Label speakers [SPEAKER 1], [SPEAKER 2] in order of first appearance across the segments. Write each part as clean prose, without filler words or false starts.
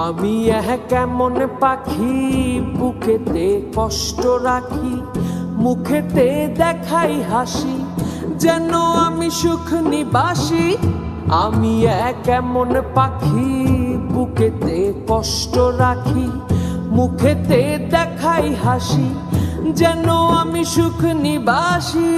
[SPEAKER 1] আমি কেমন পাখি বুকেতে কষ্ট রাখি, মুখেতে দেখাই হাসি, যেন আমি সুখ নিবাসী। আমি কেমন পাখি বুকেতে কষ্ট রাখি, মুখেতে দেখাই হাসি, যেন আমি সুখ নিবাসী।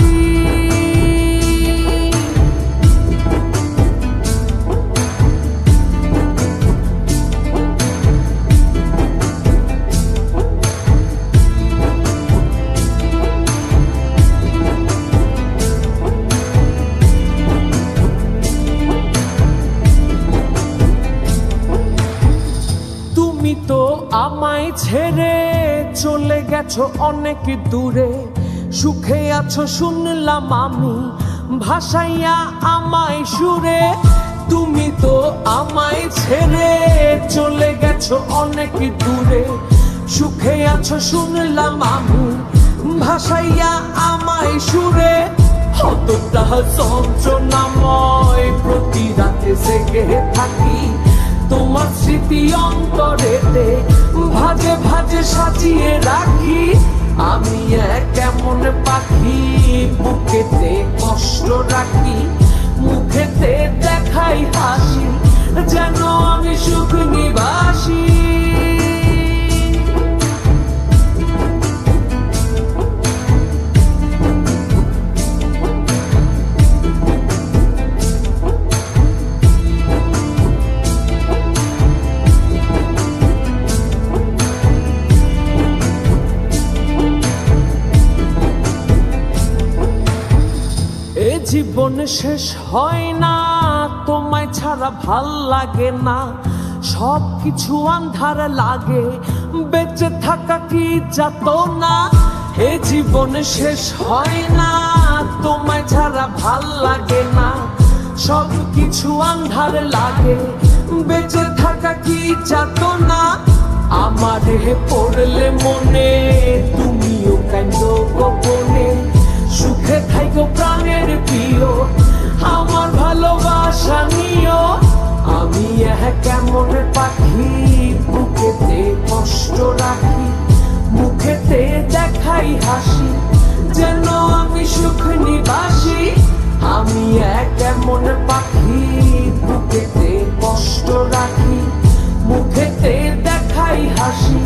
[SPEAKER 1] তুমি তো আমায় ছেড়ে চলে গেছো অনেক দূরে, সুখে আছো শুনলাম আমি ভাসাইয়া আমায় সুরে। তুমি তো আমায় ছেড়ে চলে গেছো অনেক দূরে, সুখে আছো শুনলাম আমি ভাসাইয়া আমায় সুরে। কতটা যন্ত্রণাময় প্রতি রাতে জেগে থাকি, তোমার স্মৃতি অন্তরেতে ভাজে ভাজে সাজিয়ে রাখি। আমি কেমন পাখি বুকেতে কষ্ট রাখি, মুখেতে দেখাই হাসি, যেন আমি সুখ নিবাসী। জীবন শেষ হয় না, তোমায় ছাড়া ভাল লাগে না, সব কিছু আন্ধার লাগে, বেঁচে থাকা কি যাতনা। এ জীবন শেষ হয় না, তোমায় ছাড়া ভাল লাগে না, সব কিছু আন্ধার লাগে, বেঁচে থাকা কি যাতনা। আমারে পড়লে মনে তুমিও কাঁদো গোপনে, সুখে থাইকো প্রাণের প্রিয়, আমার ভালোবাসা নিও। আমি কেমন পাখি বুকেতে কষ্ট রাখি, মুখেতে দেখাই হাসি, যেন আমি সুখ নিবাসী। আমি কেমন পাখি বুকেতে কষ্ট রাখি, মুখেতে দেখাই হাসি,